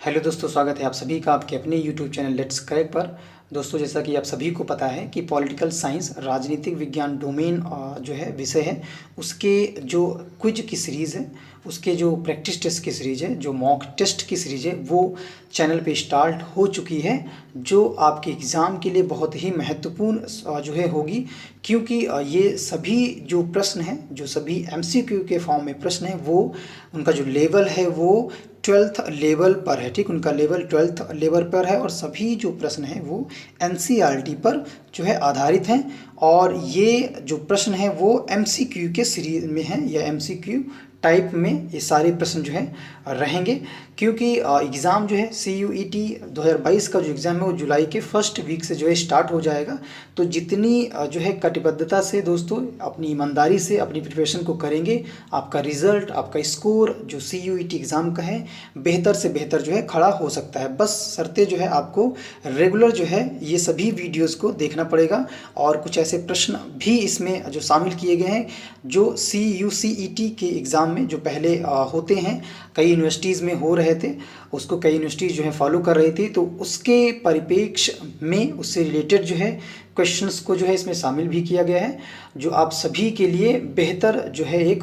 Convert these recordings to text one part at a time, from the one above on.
Hello दोस्तों, स्वागत है आप सभी का आपके अपने यूट्यूब चैनल लेट्स करेक्ट पर। दोस्तों, जैसा कि आप सभी को पता है कि पॉलिटिकल साइंस राजनीतिक विज्ञान डोमेन जो है विषय है, उसके जो क्विज की सीरीज़ है, उसके जो प्रैक्टिस टेस्ट की सीरीज़ है, जो मॉक टेस्ट की सीरीज़ है, वो चैनल पे स्टार्ट हो चुकी है, जो आपके एग्ज़ाम के लिए बहुत ही महत्वपूर्ण जो है होगी। क्योंकि ये सभी जो प्रश्न हैं, जो सभी एमसीक्यू के फॉर्म में प्रश्न हैं, वो उनका जो लेवल है वो 12th लेवल पर है। ठीक, उनका लेवल 12th लेवल पर है और सभी जो प्रश्न हैं वो एनसीईआरटी पर जो है आधारित हैं। और ये जो प्रश्न हैं वो एमसीक्यू के सीरीज में हैं या एमसीक्यू टाइप में ये सारे प्रश्न जो है रहेंगे। क्योंकि एग्ज़ाम जो है CUET 2022 का जो एग्ज़ाम है वो जुलाई के फर्स्ट वीक से जो है स्टार्ट हो जाएगा। तो जितनी जो है कटिबद्धता से दोस्तों अपनी ईमानदारी से अपनी प्रिपरेशन को करेंगे, आपका रिज़ल्ट, आपका स्कोर जो CUET एग्ज़ाम का है बेहतर से बेहतर जो है खड़ा हो सकता है। बस शर्तें जो है आपको रेगुलर जो है ये सभी वीडियोज़ को देखना पड़ेगा। और कुछ ऐसे प्रश्न भी इसमें जो शामिल किए गए हैं जो CUCET के एग्ज़ाम में जो पहले होते हैं, कई यूनिवर्सिटीज़ में हो रहे थे, उसको कई यूनिवर्सिटीज़ जो है फॉलो कर रही थी, तो उसके परिप्रेक्ष्य में उससे रिलेटेड जो है क्वेश्चंस को जो है इसमें शामिल भी किया गया है, जो आप सभी के लिए बेहतर जो है एक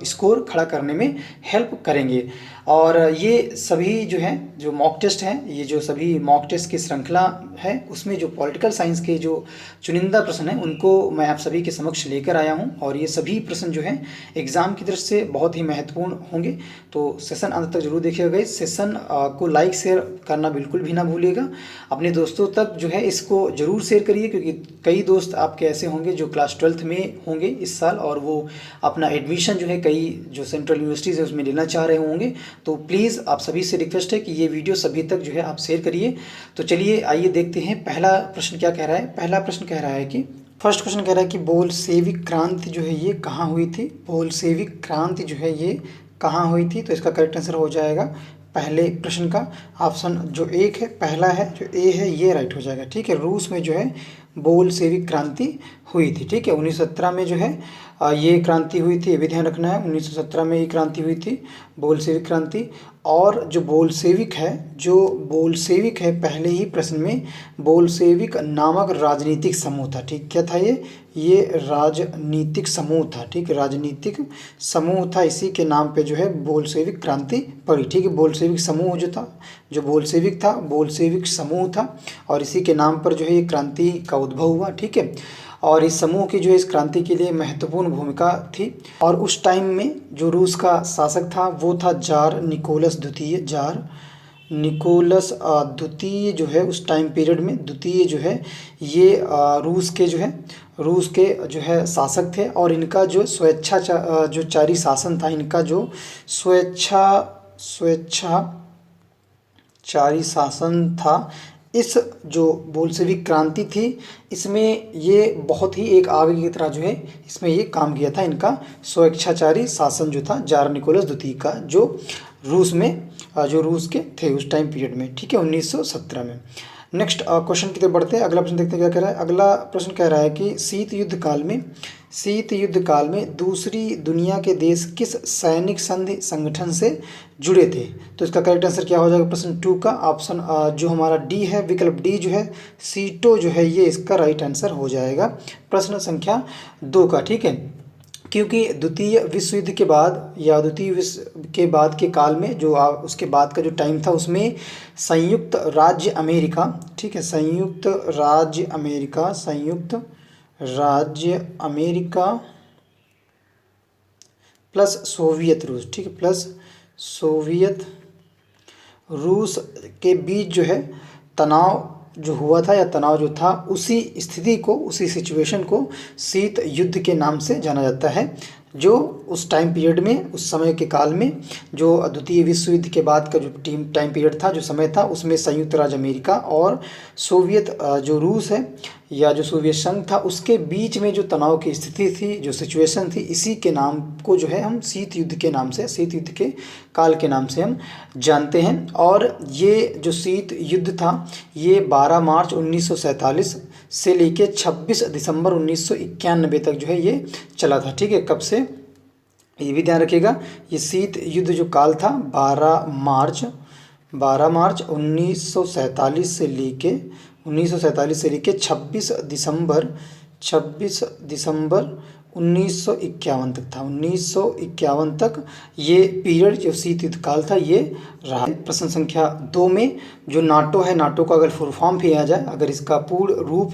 स्कोर खड़ा करने में हेल्प करेंगे। और ये सभी जो है जो मॉक टेस्ट हैं, ये जो सभी मॉक टेस्ट की श्रृंखला है, उसमें जो पॉलिटिकल साइंस के जो चुनिंदा प्रश्न हैं उनको मैं आप सभी के समक्ष लेकर आया हूं। और ये सभी प्रश्न जो हैं एग्ज़ाम की दृष्टि से बहुत ही महत्वपूर्ण होंगे। तो सेशन अंत तक जरूर देखिएगा। इस सेशन को लाइक शेयर करना बिल्कुल भी ना भूलिएगा। अपने दोस्तों तक जो है इसको ज़रूर शेयर करिए, क्योंकि कई दोस्त आपके ऐसे होंगे जो क्लास 12th में होंगे इस साल और वो अपना एडमिशन जो है कई जो सेंट्रल यूनिवर्सिटीज़ है उसमें लेना चाह रहे होंगे। तो प्लीज़ आप सभी से रिक्वेस्ट है कि ये वीडियो सभी तक जो है आप शेयर करिए। तो चलिए आइए देखते हैं पहला प्रश्न क्या कह रहा है। पहला प्रश्न कह रहा है कि फर्स्ट क्वेश्चन कह रहा है कि बोल्शेविक क्रांति जो है ये कहाँ हुई थी। बोल्शेविक क्रांति जो है ये कहाँ हुई थी। तो इसका करेक्ट आंसर हो जाएगा पहले प्रश्न का ऑप्शन जो एक है, पहला है जो ए है ये राइट हो जाएगा। ठीक है, रूस में जो है बोल्शेविक क्रांति हुई थी। ठीक है, 1917 में जो है ये क्रांति हुई थी, ये भी ध्यान रखना है। 1917 में ये क्रांति हुई थी, बोल्शेविक क्रांति। और जो बोल्शेविक है पहले ही प्रश्न में बोल्शेविक नामक राजनीतिक समूह था। ठीक, क्या था ये राजनीतिक समूह था। ठीक, राजनीतिक समूह था, इसी के नाम पे जो है बोल्शेविक क्रांति पड़ी। ठीक है, बोल्शेविक समूह जो था, जो बोल्शेविक था, बोल्शेविक समूह था और इसी के नाम पर जो है ये क्रांति का उद्भव हुआ। ठीक है, और इस समूह की जो है इस क्रांति के लिए महत्वपूर्ण भूमिका थी। और उस टाइम में जो रूस का शासक था वो था जार निकोलस द्वितीय। जार निकोलस द्वितीय जो है उस टाइम पीरियड में द्वितीय जो है ये रूस के जो है शासक थे। और इनका जो जो चारी शासन था, इनका जो स्वेच्छाचारी शासन था, इस जो बोल्शेविक क्रांति थी इसमें ये बहुत ही एक आगे की तरह जो है इसमें ये काम किया था। इनका स्वेच्छाचारी शासन जो था जार निकोलस द्वितीय का, जो रूस में जो रूस के थे उस टाइम पीरियड में। ठीक है, 1917 में। नेक्स्ट क्वेश्चन की तरफ बढ़ते हैं। अगला प्रश्न देखते हैं क्या कह रहा है। अगला प्रश्न कह रहा है कि शीत युद्ध काल में दूसरी दुनिया के देश किस सैनिक संधि संगठन से जुड़े थे। तो इसका करेक्ट आंसर क्या हो जाएगा प्रश्न 2 का ऑप्शन जो हमारा डी है, विकल्प डी जो है सीटो जो है ये इसका राइट आंसर हो जाएगा प्रश्न संख्या 2 का। ठीक है, क्योंकि द्वितीय विश्व युद्ध के बाद या द्वितीय विश्व के बाद के काल में जो उसके बाद का जो टाइम था उसमें संयुक्त राज्य अमेरिका, ठीक है, संयुक्त राज्य अमेरिका प्लस सोवियत रूस, ठीक है, प्लस सोवियत रूस के बीच जो है तनाव जो हुआ था या तनाव जो था, उसी स्थिति को, उसी सिचुएशन को शीत युद्ध के नाम से जाना जाता है। जो उस टाइम पीरियड में, उस समय के काल में, जो द्वितीय विश्व युद्ध के बाद का जो टाइम पीरियड था, जो समय था, उसमें संयुक्त राज्य अमेरिका और सोवियत जो रूस है या जो सोवियत संघ था उसके बीच में जो तनाव की स्थिति थी, जो सिचुएशन थी, इसी के नाम को जो है हम शीत युद्ध के नाम से, शीत युद्ध के काल के नाम से हम जानते हैं। और ये जो शीत युद्ध था ये 12 मार्च 1947 से लेके 26 दिसंबर 1991 तक जो है ये चला था। ठीक है, कब से, ये भी ध्यान रखिएगा, ये शीत युद्ध जो काल था 12 मार्च 12 मार्च 1947 से लेके 26 दिसंबर 1951 तक था। 1951 तक ये पीरियड जो शीत युद्ध काल था ये रहा। प्रश्न संख्या 2 में जो नाटो है, नाटो का अगर फुल फॉर्म भी आ जाए, अगर इसका पूर्ण रूप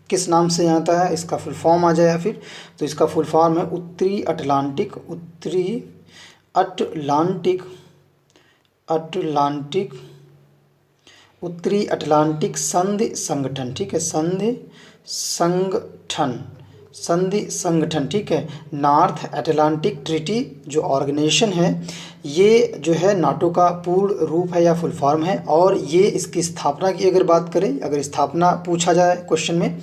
किस नाम से आता है, इसका फुल फॉर्म आ जाए फिर, तो इसका फुल फॉर्म है उत्तरी अटलांटिक संधि संगठन। ठीक है, संधि संगठन। ठीक है, नॉर्थ अटलांटिक ट्रीटी जो ऑर्गेनाइजेशन है, ये जो है नाटो का पूर्ण रूप है या फुल फॉर्म है। और ये इसकी स्थापना की अगर बात करें, अगर स्थापना पूछा जाए क्वेश्चन में,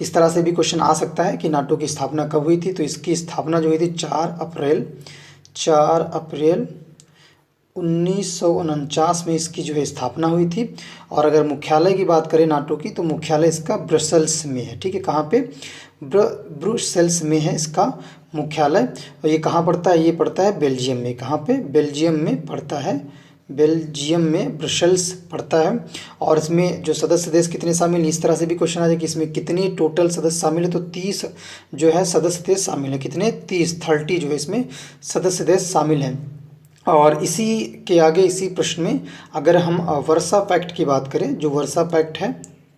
इस तरह से भी क्वेश्चन आ सकता है कि नाटो की स्थापना कब हुई थी, तो इसकी स्थापना जो हुई थी 4 अप्रैल 1949 में इसकी जो है स्थापना हुई थी। और अगर मुख्यालय की बात करें नाटो की, तो मुख्यालय इसका ब्रसेल्स में है। ठीक है, कहाँ पे? ब्रुसेल्स में है इसका मुख्यालय। और ये कहाँ पड़ता है? ये पड़ता है बेल्जियम में। कहाँ पे? बेल्जियम में पड़ता है, बेल्जियम में ब्रसेल्स पड़ता है। और इसमें जो सदस्य देश कितने शामिल हैं, इस तरह से भी क्वेश्चन आ जाए कि इसमें कितने टोटल सदस्य शामिल है, तो 30 जो है सदस्य देश शामिल है। कितने? 30 जो है इसमें सदस्य देश शामिल हैं। और इसी के आगे इसी प्रश्न में अगर हम वर्सा पैक्ट की बात करें, जो वर्सा पैक्ट है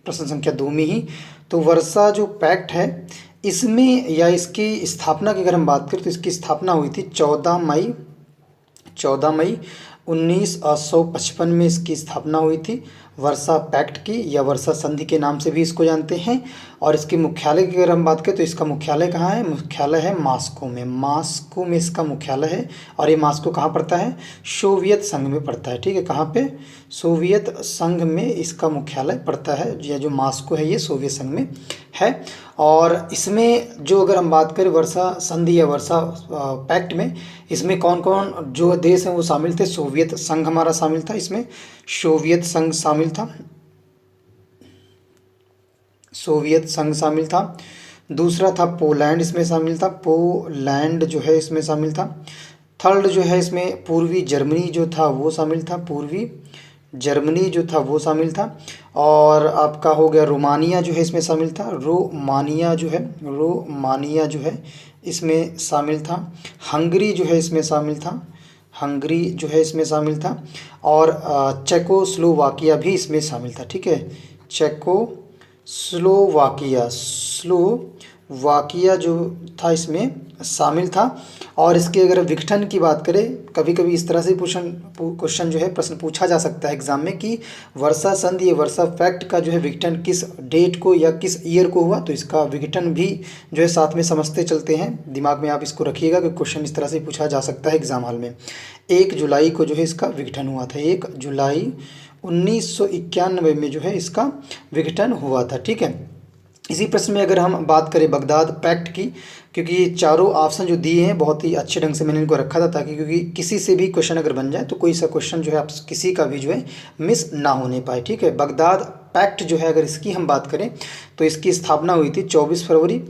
प्रश्न संख्या 2 में ही, तो वर्सा जो पैक्ट है इसमें या इसकी स्थापना की अगर हम बात करें, तो इसकी स्थापना हुई थी 14 मई 1955 में इसकी स्थापना हुई थी, वर्सा पैक्ट की, या वर्सा संधि के नाम से भी इसको जानते हैं। और इसके मुख्यालय की अगर हम बात करें, तो इसका मुख्यालय कहाँ है? मुख्यालय है मॉस्को में इसका मुख्यालय है। और ये मॉस्को कहाँ पड़ता है? सोवियत संघ में पड़ता है। ठीक है, कहाँ पे? सोवियत संघ में इसका मुख्यालय पड़ता है, या जो मॉस्को है ये सोवियत संघ में है। और इसमें जो अगर हम बात करें वर्सा संधि या वर्सा पैक्ट में, इसमें कौन कौन जो देश हैं वो शामिल थे? सोवियत संघ हमारा शामिल था, इसमें सोवियत संघ शामिल था। दूसरा था पोलैंड इसमें शामिल था, पोलैंड जो है इसमें शामिल था। थर्ड जो है इसमें पूर्वी जर्मनी जो था वो शामिल था, और आपका हो गया रोमानिया जो है इसमें शामिल था, रोमानिया जो है इसमें शामिल था। हंगरी जो है इसमें शामिल था, और चेकोस्लोवाकिया भी इसमें शामिल था। ठीक है, स्लोवाकिया जो था इसमें शामिल था। और इसके अगर विघटन की बात करें, कभी कभी इस तरह से क्वेश्चन जो है प्रश्न पूछा जा सकता है एग्जाम में कि वर्सा संधि या वर्सा पैक्ट का जो है विघटन किस डेट को या किस ईयर को हुआ, तो इसका विघटन भी जो है साथ में समझते चलते हैं। दिमाग में आप इसको रखिएगा कि क्वेश्चन इस तरह से पूछा जा सकता है एग्जाम हॉल में। 1 जुलाई को जो है इसका विघटन हुआ था, 1 जुलाई 1991 में जो है इसका विघटन हुआ था। ठीक है, इसी प्रश्न में अगर हम बात करें बगदाद पैक्ट की, क्योंकि ये चारों ऑप्शन जो दिए हैं बहुत ही अच्छे ढंग से मैंने इनको रखा था, ताकि क्योंकि किसी से भी क्वेश्चन अगर बन जाए तो कोई सा क्वेश्चन जो है आप किसी का भी जो है मिस ना होने पाए। ठीक है, बगदाद पैक्ट जो है अगर इसकी हम बात करें, तो इसकी स्थापना हुई थी 24 फरवरी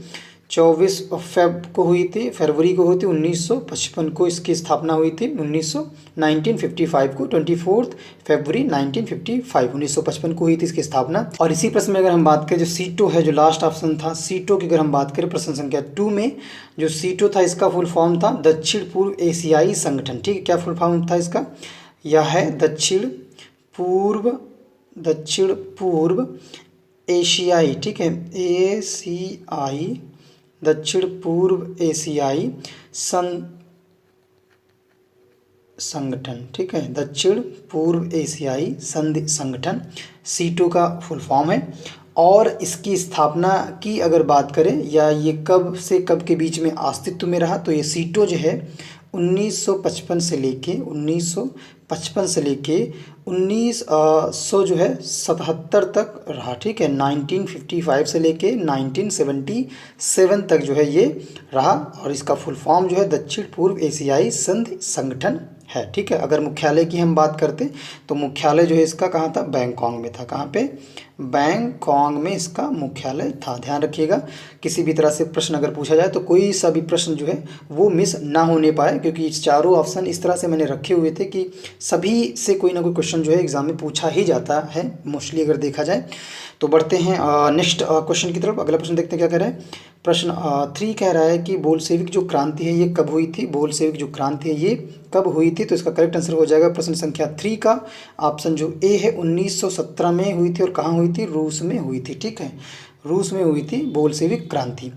फरवरी को हुई थी 1955 को इसकी स्थापना हुई थी। 1955 को 24 फरवरी 1955 को हुई थी इसकी स्थापना। और इसी प्रश्न में अगर हम बात करें, जो सीटो है, जो लास्ट ऑप्शन था सीटो की अगर हम बात करें प्रश्न संख्या 2 में, जो सीटो था इसका फुल फॉर्म था दक्षिण पूर्व एशियाई संगठन। ठीक है, क्या फुल फॉर्म था इसका? यह है दक्षिण पूर्व एशियाई। ठीक है, दक्षिण पूर्व एशियाई संगठन। ठीक है, दक्षिण पूर्व एशियाई संधि संगठन सीटो का फुल फॉर्म है। और इसकी स्थापना की अगर बात करें, या ये कब से कब के बीच में अस्तित्व में रहा, तो ये सीटो जो है 1955 से लेके 1977 तक रहा। ठीक है, 1955 से लेके 1977 तक जो है ये रहा। और इसका फुल फॉर्म जो है दक्षिण पूर्व एशियाई संधि संगठन है। ठीक है, अगर मुख्यालय की हम बात करते तो मुख्यालय जो है इसका कहाँ था, बैंकॉक में था। कहाँ पे, बैंकॉक में इसका मुख्यालय था। ध्यान रखिएगा, किसी भी तरह से प्रश्न अगर पूछा जाए तो कोई सा भी प्रश्न जो है वो मिस ना होने पाए, क्योंकि चारों ऑप्शन इस तरह से मैंने रखे हुए थे कि सभी से कोई ना कोई क्वेश्चन जो है एग्जाम में पूछा ही जाता है मोस्टली अगर देखा जाए। तो बढ़ते हैं नेक्स्ट क्वेश्चन की तरफ। अगला प्रश्न देखते हैं क्या कह रहा है। प्रश्न 3 कह रहा है कि बोल्शेविक जो क्रांति है ये कब हुई थी। बोल्शेविक जो क्रांति है ये कब हुई थी, तो इसका करेक्ट आंसर हो जाएगा प्रश्न संख्या 3 का ऑप्शन जो ए है 1917 में हुई थी। और कहाँ हुई थी, रूस में हुई थी। ठीक है, रूस में हुई थी बोल्शेविक क्रांति।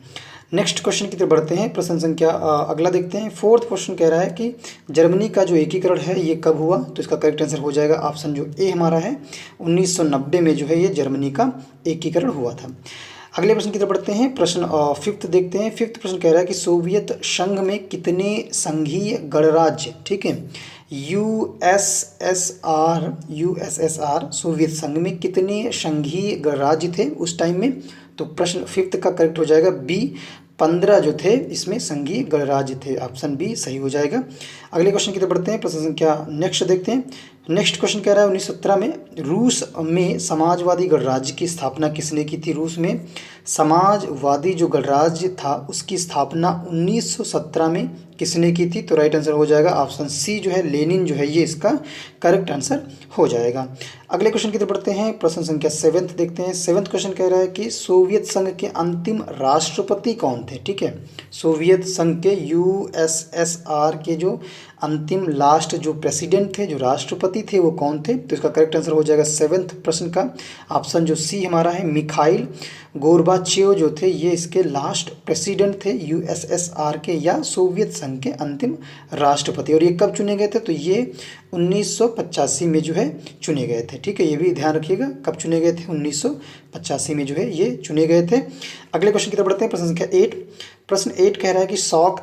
नेक्स्ट क्वेश्चन की तरफ बढ़ते हैं। प्रश्न संख्या अगला देखते हैं। 4th क्वेश्चन कह रहा है कि जर्मनी का जो एकीकरण है ये कब हुआ, तो इसका करेक्ट आंसर हो जाएगा ऑप्शन जो ए हमारा है 1990 में जो है ये जर्मनी का एकीकरण हुआ था। अगले प्रश्न की तरफ बढ़ते हैं। प्रश्न 5th देखते हैं। 5th प्रश्न कह रहा है कि सोवियत संघ में कितने संघीय गणराज्य, ठीक है, यूएसएसआर सोवियत संघ में कितने संघीय गणराज्य थे उस टाइम में, तो प्रश्न 5th का करेक्ट हो जाएगा बी, 15 जो थे इसमें संघीय गणराज्य थे। ऑप्शन बी सही हो जाएगा। अगले क्वेश्चन की तरफ बढ़ते हैं। प्रश्न संख्या नेक्स्ट देखते हैं। नेक्स्ट क्वेश्चन कह रहा है 1917 में रूस में समाजवादी गणराज्य की स्थापना किसने की थी। रूस में समाजवादी जो गणराज्य था उसकी स्थापना 1917 में किसने की थी, तो राइट आंसर हो जाएगा ऑप्शन सी जो है लेनिन जो है ये इसका करेक्ट आंसर हो जाएगा। अगले क्वेश्चन की तरफ बढ़ते हैं। प्रश्न संख्या 7th देखते हैं। 7th क्वेश्चन कह रहा है कि सोवियत संघ के अंतिम राष्ट्रपति कौन थे। ठीक है, सोवियत संघ के यूएसएसआर के जो अंतिम लास्ट जो प्रेसिडेंट थे, जो राष्ट्रपति थे, वो कौन थे, तो इसका करेक्ट आंसर हो जाएगा 7th प्रश्न का ऑप्शन जो सी हमारा है मिखाइल गोर्बाचेव जो थे ये इसके लास्ट प्रेसिडेंट थे यूएसएसआर के या सोवियत संघ के अंतिम राष्ट्रपति। और ये कब चुने गए थे, तो ये 1985 में जो है चुने गए थे। ठीक है, ये भी ध्यान रखिएगा कब चुने गए थे, 1985 में जो है ये चुने गए थे। अगले क्वेश्चन की तरफ बढ़ते हैं। प्रश्न संख्या 8। प्रश्न 8 कह रहा है कि शॉक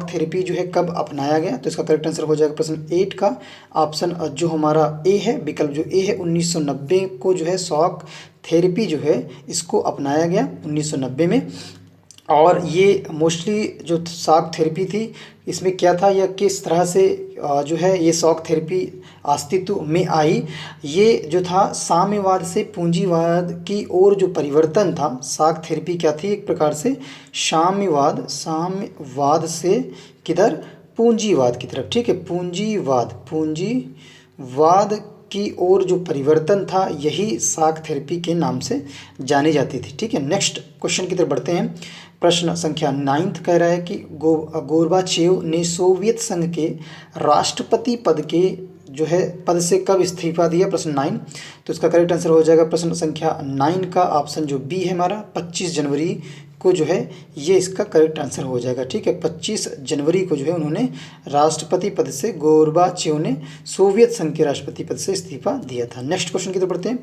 थेरेपी जो है कब अपनाया गया, तो इसका करेक्ट आंसर हो जाएगा प्रश्न 8 का ऑप्शन जो हमारा ए है, विकल्प जो ए है 1990 को जो है शॉक थेरेपी जो है इसको अपनाया गया 1990 में। और ये मोस्टली जो शॉक थेरेपी थी इसमें क्या था या किस तरह से जो है ये शॉक थेरेपी अस्तित्व में आई, ये जो था साम्यवाद से पूंजीवाद की ओर जो परिवर्तन था। शॉक थेरेपी क्या थी, एक प्रकार से साम्यवाद से किधर, पूंजीवाद की तरफ। ठीक है, पूंजीवाद की ओर जो परिवर्तन था यही शॉक थेरेपी के नाम से जानी जाती थी। ठीक है, नेक्स्ट क्वेश्चन की तरफ बढ़ते हैं। प्रश्न संख्या 9 कह रहा है कि गोर्बाचेव ने सोवियत संघ के राष्ट्रपति पद से कब इस्तीफा दिया, प्रश्न 9, तो इसका करेक्ट आंसर हो जाएगा प्रश्न संख्या 9 का ऑप्शन जो बी है हमारा 25 जनवरी को जो है ये इसका करेक्ट आंसर हो जाएगा। ठीक है, 25 जनवरी को जो है उन्होंने राष्ट्रपति पद से, गोर्बाचेव ने सोवियत संघ के राष्ट्रपति पद से इस्तीफा दिया था। नेक्स्ट क्वेश्चन की तरफ बढ़ते हैं।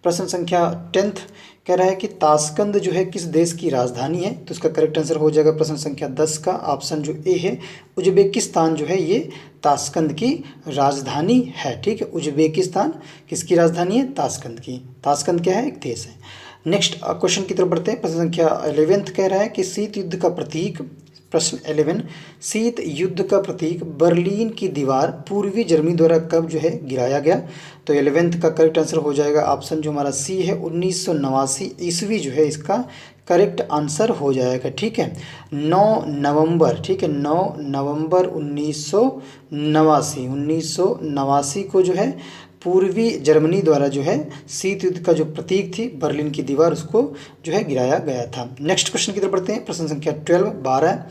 प्रश्न संख्या 10 कह रहा है कि ताशकंद जो है किस देश की राजधानी है, तो इसका करेक्ट आंसर हो जाएगा प्रश्न संख्या 10 का ऑप्शन जो ए है उज्बेकिस्तान जो है ये ताशकंद की राजधानी है। ठीक है, उज्बेकिस्तान किसकी राजधानी है, ताशकंद की। ताशकंद क्या है, एक देश है। नेक्स्ट क्वेश्चन की तरफ बढ़ते हैं। प्रश्न संख्या 11 कह रहा है कि शीत युद्ध का प्रतीक, प्रश्न 11, शीत युद्ध का प्रतीक बर्लिन की दीवार पूर्वी जर्मनी द्वारा कब जो है गिराया गया, तो 11th का करेक्ट आंसर हो जाएगा ऑप्शन जो हमारा सी है 1989 ईस्वी जो है इसका करेक्ट आंसर हो जाएगा। ठीक है, 9 नवंबर, ठीक है 9 नवंबर 1989 को जो है पूर्वी जर्मनी द्वारा जो है शीत युद्ध का जो प्रतीक थी बर्लिन की दीवार उसको जो है गिराया गया था। नेक्स्ट क्वेश्चन की तरफ बढ़ते हैं। प्रश्न संख्या 12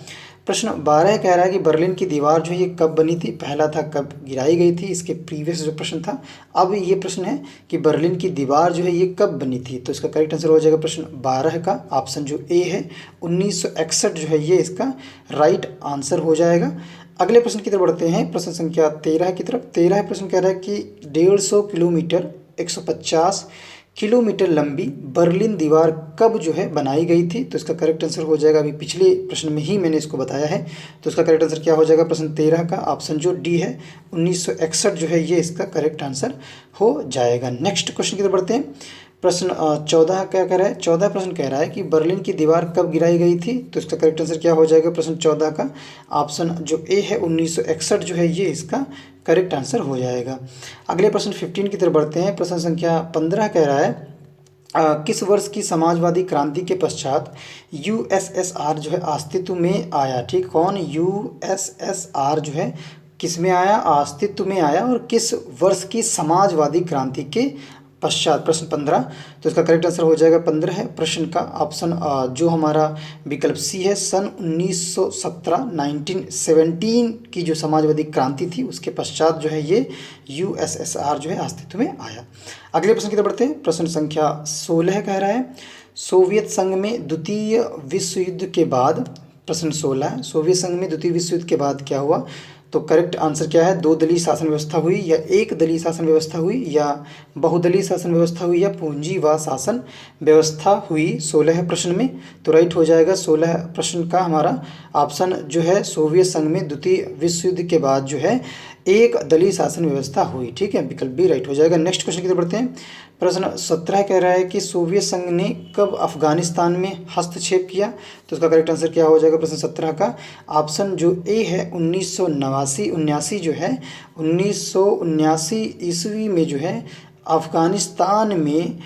प्रश्न 12 कह रहा है कि बर्लिन की दीवार जो है ये कब बनी थी, पहला था कब गिराई गई थी, इसके प्रीवियस जो प्रश्न था। अब ये प्रश्न है कि बर्लिन की दीवार जो है ये कब बनी थी, तो इसका करेक्ट आंसर हो जाएगा प्रश्न 12 का ऑप्शन जो ए है 1961 जो है ये इसका राइट आंसर हो जाएगा। अगले प्रश्न की तरफ बढ़ते हैं। प्रश्न संख्या 13 की तरफ। 13 प्रश्न कह रहा है कि 150 किलोमीटर 150 किलोमीटर लंबी बर्लिन दीवार कब जो है बनाई गई थी, तो इसका करेक्ट आंसर हो जाएगा, अभी पिछले प्रश्न में ही मैंने इसको बताया है, तो इसका करेक्ट आंसर क्या हो जाएगा प्रश्न 13 का ऑप्शन जो डी है 1961 जो है ये इसका करेक्ट आंसर हो जाएगा। नेक्स्ट क्वेश्चन की तरफ बढ़ते हैं। प्रश्न 14 क्या कह रहा है, 14 प्रश्न कह रहा है कि बर्लिन की दीवार कब गिराई गई थी। तो इसका करेक्ट आंसर क्या हो जाएगा प्रश्न 14 का, ऑप्शन जो ए है 1961 जो है ये इसका करेक्ट आंसर हो जाएगा। अगले प्रश्न 15 की तरफ बढ़ते हैं। प्रश्न संख्या 15 कह रहा है किस वर्ष की समाजवादी क्रांति के पश्चात यूएसएसआर जो है अस्तित्व में आया। ठीक, कौन, यूएसएसआर जो है किस में आया, अस्तित्व में आया, और किस वर्ष की समाजवादी क्रांति के पश्चात। प्रश्न 15, तो इसका करेक्ट आंसर हो जाएगा 15 है प्रश्न का ऑप्शन जो हमारा विकल्प सी है, सन 1917 1917 की जो समाजवादी क्रांति थी उसके पश्चात जो है ये यूएसएसआर जो है अस्तित्व में आया। अगले प्रश्न की तरफ बढ़ते हैं। प्रश्न संख्या 16 कह रहा है सोवियत संघ में द्वितीय विश्व युद्ध के बाद। प्रश्न 16, सोवियत संघ में द्वितीय विश्व युद्ध के बाद क्या हुआ। तो करेक्ट आंसर क्या है, 2 दलीय शासन व्यवस्था हुई, या 1 दलीय शासन व्यवस्था हुई, या बहुदलीय शासन व्यवस्था हुई, या पूंजीवाद शासन व्यवस्था हुई 16 प्रश्न में। तो राइट हो जाएगा 16 प्रश्न का हमारा ऑप्शन जो है सोवियत संघ में द्वितीय विश्व युद्ध के बाद जो है 1 दलीय शासन व्यवस्था हुई। ठीक है, विकल्प बी राइट हो जाएगा। नेक्स्ट क्वेश्चन की तरफ बढ़ते हैं। प्रश्न 17 कह रहा है कि सोवियत संघ ने कब अफगानिस्तान में हस्तक्षेप किया। तो उसका करेक्ट आंसर क्या हो जाएगा प्रश्न 17 का, ऑप्शन जो ए है 1979 जो है 1979 ईस्वी में जो है अफगानिस्तान में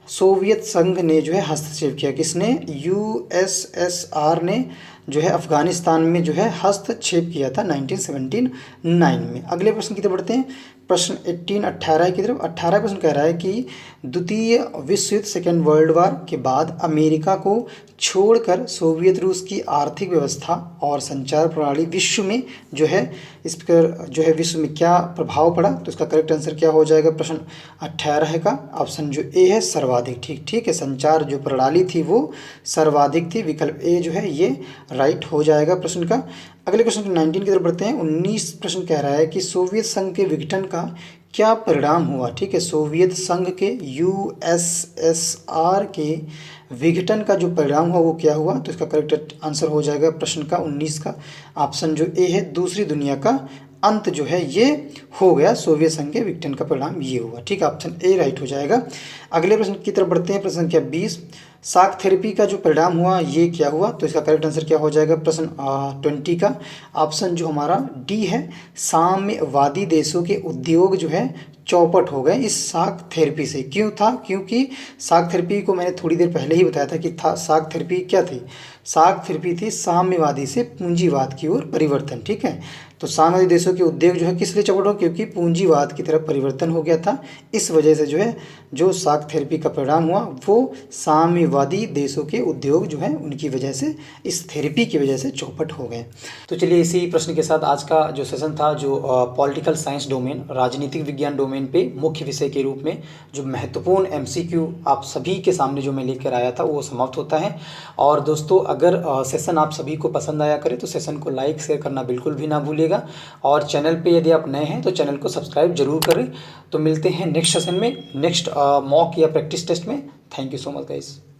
सोवियत संघ ने जो है हस्तक्षेप किया। किसने, यूएसएसआर ने जो है अफगानिस्तान में जो है हस्तक्षेप किया था 1979 में। अगले प्रश्न की तरफ बढ़ते हैं। प्रश्न 18 की तरफ। 18 प्रश्न कह रहा है कि द्वितीय विश्व युद्ध सेकेंड वर्ल्ड वार के बाद अमेरिका को छोड़कर सोवियत रूस की आर्थिक व्यवस्था और संचार प्रणाली विश्व में जो है इस पर जो है विश्व में क्या प्रभाव पड़ा। तो इसका करेक्ट आंसर क्या हो जाएगा प्रश्न 18 का, ऑप्शन जो ए है सर्वाधिक। ठीक है, संचार जो प्रणाली थी वो सर्वाधिक थी, विकल्प ए जो है ये राइट हो जाएगा प्रश्न का। अगले क्वेश्चन 19 की तरफ बढ़ते हैं। 19 प्रश्न कह रहा है कि सोवियत संघ के विघटन का क्या परिणाम हुआ। ठीक है, सोवियत संघ के यूएसएसआर के विघटन का जो परिणाम हुआ वो क्या हुआ। तो इसका करेक्ट आंसर हो जाएगा प्रश्न का 19 का, ऑप्शन जो ए है दूसरी दुनिया का अंत जो है ये हो गया। सोवियत संघ के विघटन का परिणाम ये हुआ। ठीक है, ऑप्शन ए राइट हो जाएगा। अगले प्रश्न की तरफ बढ़ते हैं। प्रश्न संख्या 20, शाक थेरेपी का जो परिणाम हुआ ये क्या हुआ। तो इसका करेक्ट आंसर क्या हो जाएगा प्रश्न 20 का, ऑप्शन जो हमारा डी है, साम्यवादी देशों के उद्योग जो है चौपट हो गए इस शाक थेरेपी से। क्यों था, क्योंकि शाक थेरेपी को मैंने थोड़ी देर पहले ही बताया था कि शाक थेरेपी क्या थी। शाक थेरेपी थी साम्यवादी से पूंजीवाद की ओर परिवर्तन। ठीक है, तो साम्यवादी देशों के उद्योग जो है किस लिए चौपट हो, क्योंकि पूंजीवाद की तरफ परिवर्तन हो गया था। इस वजह से जो है जो शाक थेरेपी का परिणाम हुआ वो साम्यवादी देशों के उद्योग जो है उनकी वजह से, इस थेरेपी की वजह से चौपट हो गए। तो चलिए इसी प्रश्न के साथ आज का जो सेशन था, जो पॉलिटिकल साइंस डोमेन, राजनीतिक विज्ञान डोमेन पे मुख्य विषय के रूप में जो महत्वपूर्ण एमसीक्यू आप सभी के सामने जो मैं लेकर आया था वो समाप्त होता है। और दोस्तों अगर सेशन आप सभी को पसंद आया करे तो सेशन को लाइक शेयर करना बिल्कुल भी ना भूलिएगा, और चैनल पे यदि आप नए हैं तो चैनल को सब्सक्राइब जरूर करें। तो मिलते हैं नेक्स्ट सेशन में, नेक्स्ट मॉक या प्रैक्टिस टेस्ट में। Thank you so much guys.